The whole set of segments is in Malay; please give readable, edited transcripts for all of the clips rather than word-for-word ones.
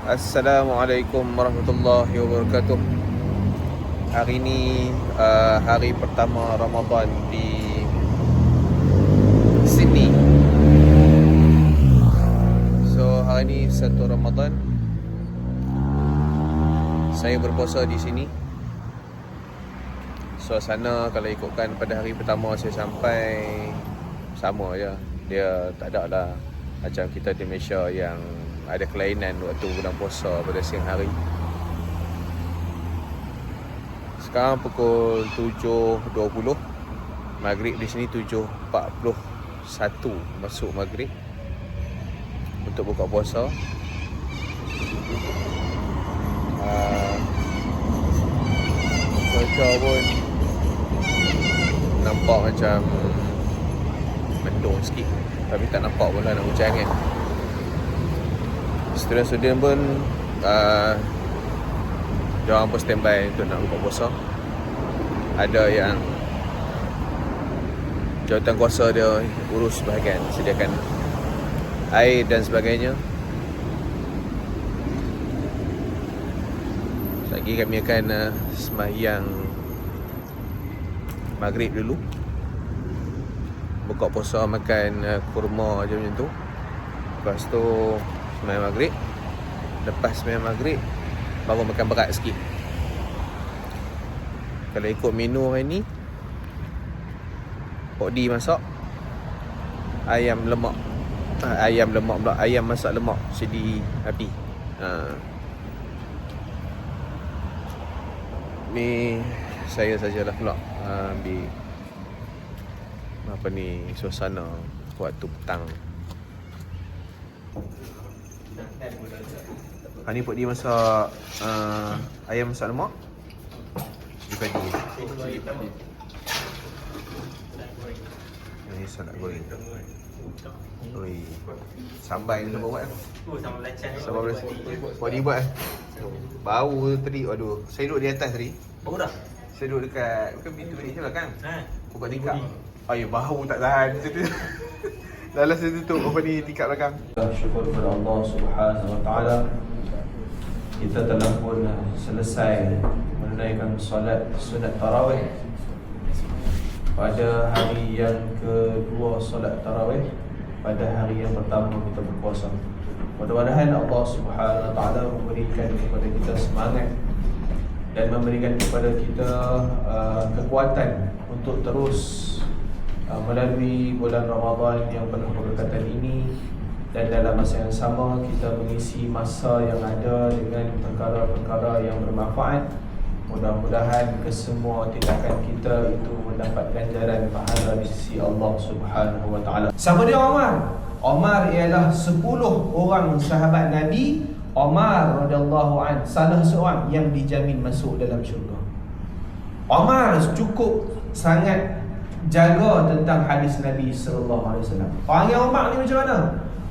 Assalamualaikum warahmatullahi wabarakatuh. Hari ni hari pertama Ramadan di Sydney. So hari ni 1 Ramadan. Saya berpuasa di sini. Suasana kalau ikutkan pada hari pertama saya sampai sama je. Dia tak ada lah macam kita di Malaysia yang ada kelainan waktu bulan puasa pada siang hari. Sekarang pukul 7.20. Maghrib di sini 7.41 masuk maghrib untuk buka puasa. Cuaca pun nampak macam mendung sikit, tapi tak nampak pun lah nak hujan kan. Student-student pun diorang pun standby untuk nak buka puasa. Ada yang jawatan kuasa dia urus bahagian sediakan air dan sebagainya. Lagi kami akan sembahyang maghrib dulu, buka puasa makan kurma je macam tu. Lepas tu sembahyang maghrib. Lepas sembahyang maghrib baru makan berat sikit. Kalau ikut menu hari ni, Pok D masak ayam lemak pula, ayam masak lemak sedi api. Ni saya sajalah pula ambil suasana waktu petang. Hari ni Pok D masak ayam masak lemak cili padi. Ini salad goreng. Oi, sambal ni siapa buat? Sambal belacan. Sambal belacan. Pok D buat. Bau tadi, aduh. Saya duduk di atas tadi. Bau dah? Saya duduk dekat, bukan pintu ni je lah kan? Buka tingkap. Budi. Bau tak tahan. Dah saya tutup tingkap belakang. Syukur kepada Allah Subhanahu Wa Taala. Kita telah pun selesai menunaikan solat sunat tarawih pada hari yang kedua solat tarawih pada hari yang pertama kita berpuasa. Mudah-mudahan Allah Subhanahu Wa Taala memberikan kepada kita semangat dan memberikan kepada kita kekuatan untuk terus melalui bulan Ramadan yang penuh keberkatan ini, dan dalam masa yang sama kita mengisi masa yang ada dengan perkara-perkara yang bermanfaat. Mudah-mudahan kesemua tindakan kita itu mendapat ganjaran pahala di sisi Allah Subhanahu Wa Taala. Siapa dia Omar? Omar ialah 10 orang sahabat Nabi. Omar radhiyallahu an salah seorang yang dijamin masuk dalam syurga. Omar cukup sangat jaga tentang hadis Nabi sallallahu alaihi wasallam. Orangnya Omar ni macam mana?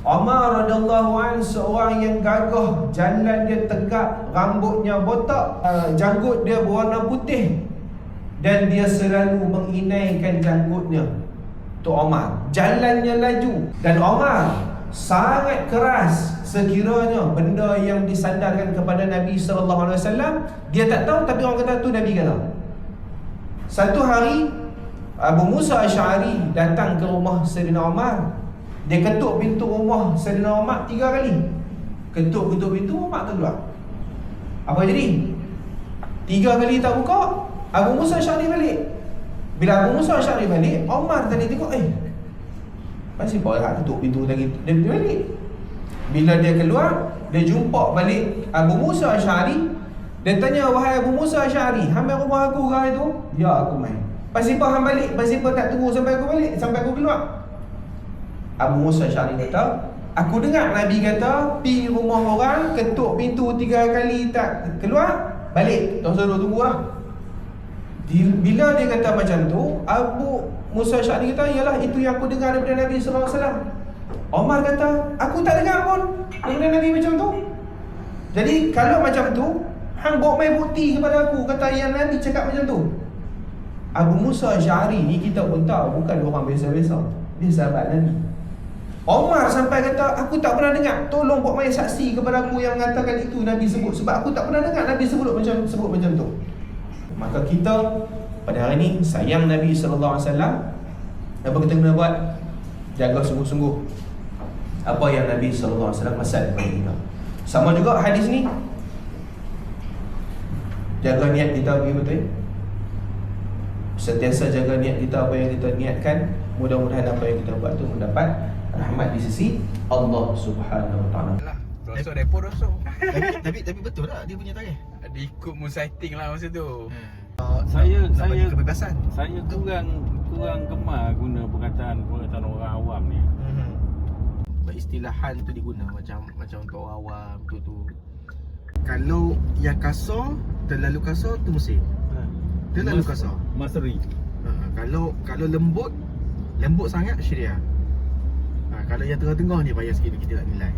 Omar radhiyallahu an seorang yang gagah, jalan dia tegak, rambutnya botak, janggut dia berwarna putih, dan dia selalu menginaikan janggutnya. Tu Omar, jalannya laju, dan Omar sangat keras sekiranya benda yang disandarkan kepada Nabi sallallahu alaihi wasallam dia tak tahu, tapi orang kata tu Nabi kata. Satu hari Abu Musa Asy'ari datang ke rumah Sayyidina Omar. Dia ketuk pintu rumah Sayyidina Umar 3 kali. Ketuk pintu, Umar tak keluar. Apa jadi? 3 kali tak buka, Abu Musa Asy'ari balik. Bila Abu Musa Asy'ari balik, Umar tadi tengok, masih boleh ketuk pintu lagi. Dia balik. Bila dia keluar, dia jumpa balik Abu Musa Asy'ari. Dia tanya, wahai Abu Musa Asy'ari, hang main rumah aku ke itu? Ya, aku main. Pasal apa hang balik? Pasal apa tak tunggu sampai aku balik, sampai aku keluar? Abu Musa Asy'ari kata, aku dengar Nabi kata pergi rumah orang, ketuk pintu 3 kali tak keluar, balik. Tak usah tunggu lah. Bila dia kata macam tu, Abu Musa Asy'ari kata, yalah itu yang aku dengar daripada Nabi sallallahu alaihi wasallam. Omar kata, aku tak dengar pun daripada Nabi macam tu. Jadi kalau macam tu, hang bawa main bukti kepada aku kata yang Nabi cakap macam tu. Abu Musa Asy'ari ni kita pun tahu bukan orang biasa-biasa. Dia sahabat Nabi. Omar sampai kata, aku tak pernah dengar. Tolong buat main saksi kepada aku yang mengatakan itu Nabi sebut. Sebab aku tak pernah dengar Nabi sebut macam tu. Maka kita pada hari ini sayang Nabi SAW. Apa kita kena buat? Jaga sungguh-sungguh apa yang Nabi SAW pesan kepada kita. Sama juga hadis ni, jaga niat kita betul. Sentiasa jaga niat kita, apa yang kita niatkan. Mudah-mudahan apa yang kita buat tu mendapat rahmat di sisi Allah Subhanahu Wa Taala. Rosok depo rosok. Tapi betul tak dia punya tarikh? Dia ikut sighting lah masa tu. Saya kebebasan. Saya kurang gemar guna perkataan orang awam ni. Istilahan tu diguna macam untuk orang awam tu. Kalau yang kasar, terlalu kasar tu Mesir. Terlalu kasar. Masri. Kalau lembut sangat Syria. Kalau yang tengah-tengah ni payah sikit kita nak nilai.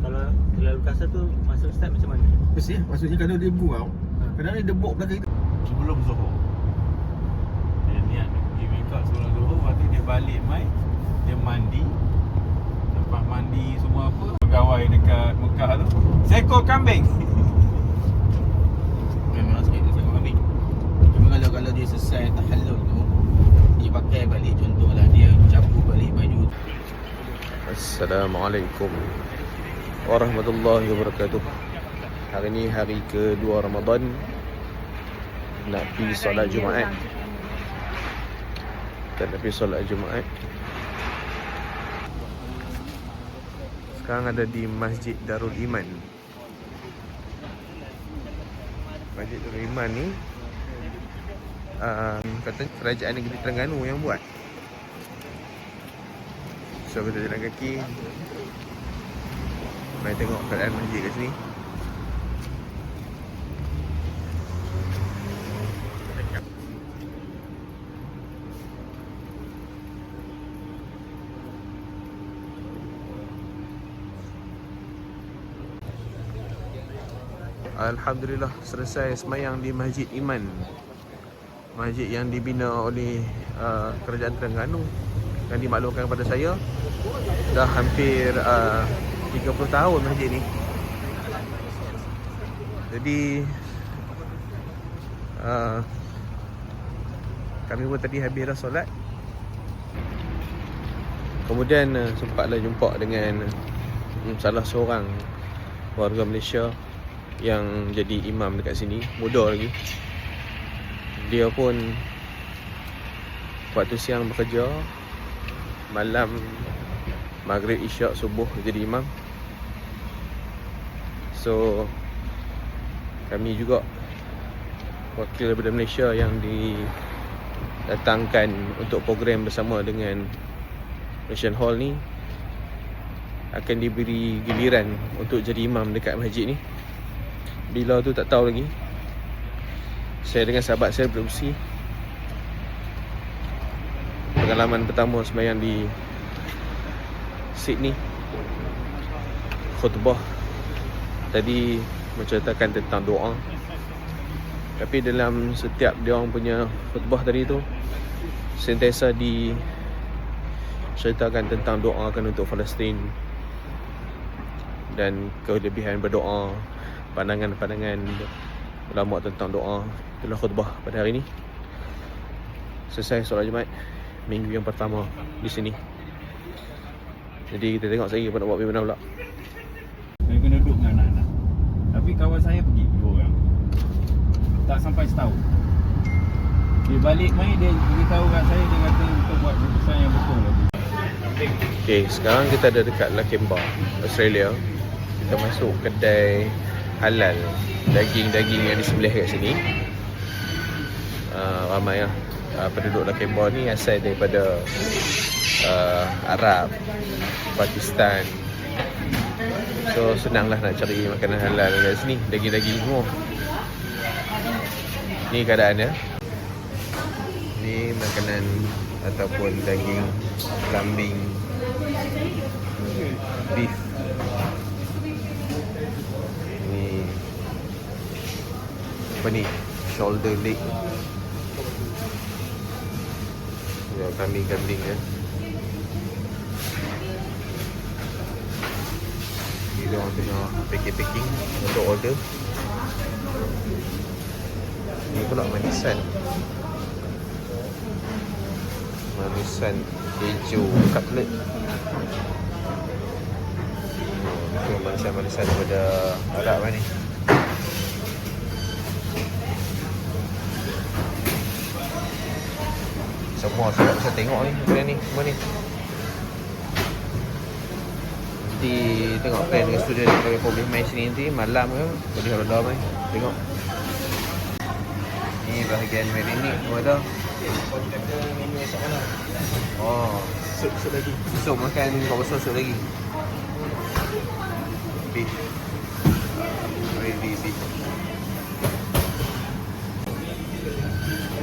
Kalau terlalu kasar tu maksud Ustaz macam mana? Mesti maksudnya kalau dia gurau, kadang-kadang dia debuk belakang itu. Sebelum Zuhur. Dia niat nak pergi make up sebelum Zuhur, lepas tu dia balik mai, dia mandi. Lepas mandi semua apa, pegawai dekat Mekah tu, seekor kambing. Memang sikit dia sangat ambil. Cuma kalau dia selesai tahallul tu, dia pakai balik, contohlah dia campur balik baju. Assalamualaikum warahmatullahi wabarakatuh. Hari ni hari kedua Ramadan, nak pergi solat Jumaat. Kita nak pergi solat Jumaat. Sekarang ada di Masjid Darul Iman. Masjid Darul Iman ni kata Kerajaan Negeri Terengganu yang buat. So kita jalan kaki, mari tengok keadaan masjid kat sini. Alhamdulillah selesai semayang di Masjid Iman. Masjid yang dibina oleh Kerajaan Terengganu yang dimaklumkan kepada saya. Dah hampir 30 tahun masjid ni. Jadi kami pun tadi habis dah solat. Kemudian sempatlah jumpa dengan salah seorang warga Malaysia yang jadi imam dekat sini, muda lagi. Dia pun waktu siang bekerja, malam maghrib, isyak, subuh jadi imam. So kami juga wakil daripada Malaysia yang didatangkan untuk program bersama dengan Malaysian Hall ni akan diberi giliran untuk jadi imam dekat masjid ni. Bila tu tak tahu lagi. Saya dengan sahabat saya berkongsi pengalaman pertama sembahyang di Sydney. Khutbah tadi menceritakan tentang doa. Tapi dalam setiap dia orang punya khutbah tadi tu sentiasa diceritakan tentang doakan untuk Palestin dan kelebihan berdoa, pandangan-pandangan ulama tentang doa. Itulah khutbah pada hari ini. Selesai solat Jumaat minggu yang pertama di sini. Jadi kita tengok saya nak buat macam mana pula. Saya kena duduk dengan anak-anak. Tapi kawan saya pergi 2 orang. Tak sampai setahun. Dia balik main, dia beritahu kat saya, dia kata kita buat keputusan yang betul lagi. Okay, sekarang kita ada dekat Lakemba, Australia. Kita masuk kedai halal, daging-daging yang disembelih kat sini. Ramai lah penduduk Lakemba ni asal daripada Arab, Pakistan. So senanglah nak cari makanan halal kat sini, daging-daging semua. Ni keadaannya. Ni makanan ataupun daging kambing, beef. Ni apa ni? Shoulder leg. Ya, kambing-kambing ya. dia orang punya packing untuk order. Ni pula manisan keju cutlet. Itu manisan daripada Arab ni. Semua saya bisa tengok ni benda ni semua ni. Nanti tengok plan dengan student kalau boleh main sini nanti malam ke boleh order main. Tengok. Ni bahagian marinade semua dah. Ada menu esok mana? Oh, Sup lagi. besok makan kau besok lagi. Beef. Ready beef.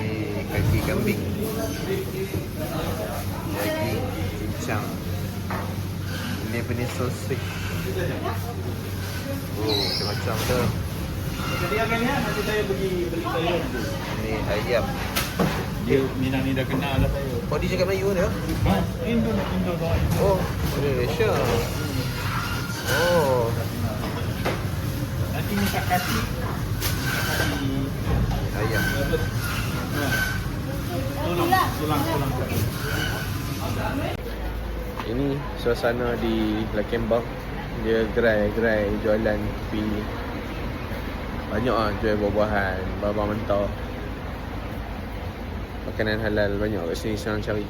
Ni kaki kambing. Daging cincang. Lebanese sausage. Oh, macam tu. Jadi agaknya nanti saya pergi beli sayur tu. Ni ayam. Dia Minang ni dah kenal lah saya. Oh, dia cakap Melayu dia? Ha, Indo dah. Oh, Malaysia. Oh, Nanti minta kasih ayam. tulang. Ini suasana di Lakembang. Dia gerai jualan kopi. Banyak lah jual buah-buahan, barang mentah. Makanan halal banyak kat sini senang cari.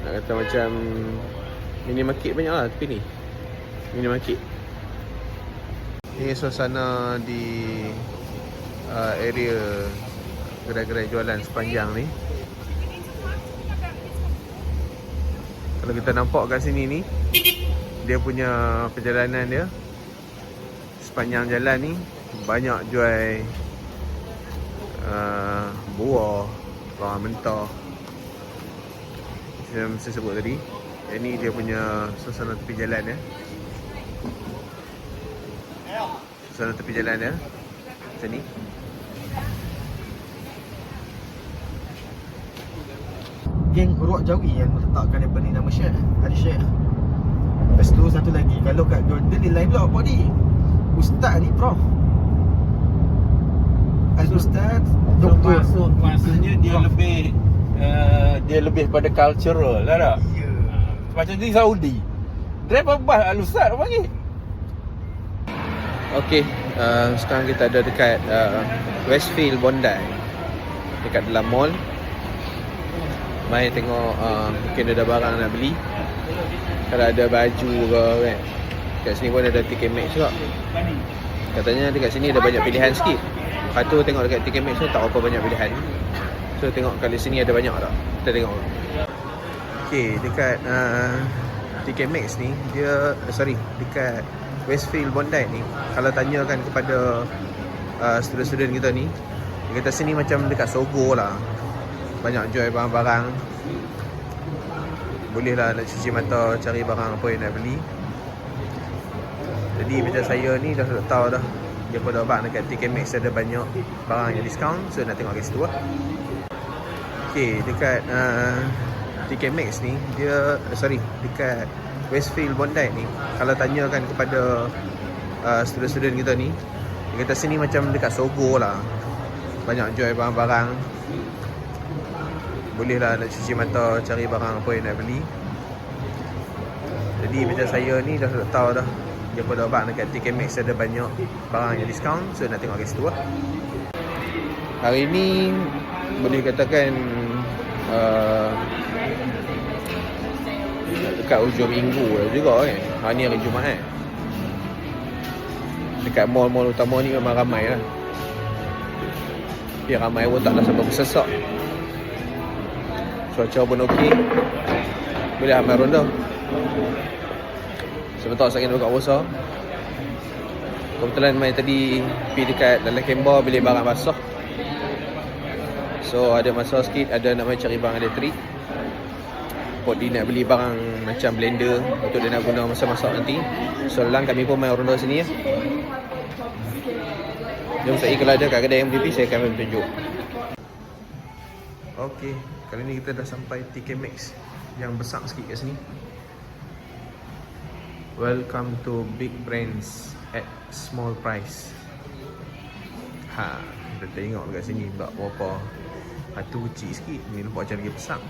Nak kata macam mini market banyak lah tapi ni. Mini market. Ini suasana di area gerai-gerai jualan sepanjang ni. Kalau kita nampak kat sini ni, dia punya perjalanan dia sepanjang jalan ni banyak jual buah, barang mentah. Macam saya sebut tadi, ini dia punya suasana tepi jalan ya. Suasana tepi jalan ya. Macam ni. Geng Ruak Jawi yang meletakkan daripada nama Syekh Ali Syekh. Lepas tu satu lagi, kalau kat Jordan dia lain pula apa ni? Ustaz ni Prof Al-Ustaz Doktor. Maksudnya dia lebih pada cultural lah tak? Ya. Macam di Saudi. Driver bus Al-Ustaz orang panggil. Okey, sekarang kita ada dekat Westfield Bondi. Dekat dalam mall. Mai tengok mungkin ada barang nak beli. Kalau ada baju ke kan. Kat sini pun ada TK Maxx juga. Katanya dekat sini ada banyak pilihan sikit. Lepas tu tengok dekat TK Maxx tu tak apa banyak pilihan. So tengok kat sini ada banyak tak? Kita tengok. Okey, dekat TK Maxx ni dia dekat Westfield Bondi ni, kalau tanyakan kepada student-student kita ni, dia kata sini macam dekat Sogo lah. Banyak jual barang-barang. Boleh lah nak cuci mata cari barang apa yang nak beli. Jadi macam saya ni dah tahu dah, dia pada abang dekat TK Maxx ada banyak barang yang diskaun. So nak tengok kat situ lah. Okay, dekat TK Maxx ni dia dekat Westfield Bondi ni, kalau tanyakan kepada student-student kita ni, dia kata sini macam dekat Sogo lah. Banyak jual barang-barang. Boleh lah nak cuci mata cari barang apa yang nak beli. Jadi macam saya ni dah tahu dah, dia pada abang dekat TK Maxx ada banyak barang yang diskaun. So nak tengok kat situ lah. Hari ni boleh katakan dekat hujung minggu dah juga kan. Hari ni hari Jumaat. Dekat mall-mall utama ni memang ramai lah. Tapi ramai pun taklah sampai bersesak. Cuaca pun okey. Boleh ramai ronda. Sebentar saya kena buka puasa. Kebetulan mai tadi pergi dekat dalam Kembar beli barang basah. So ada masa sikit, ada nak main cari barang elektrik. Pot dia nak beli barang macam blender untuk dia nak guna masa masak nanti. So lang kami pun main ronda sini ya. Jom saya kalau ada kat kedai yang MVP saya akan tunjuk. Okey, kali ni kita dah sampai TK Maxx yang besar sikit kat sini. Welcome to big brands at small price. Ha, kita tengok dekat sini buat berapa. Tu kecil sikit, ni nampak macam lagi besar.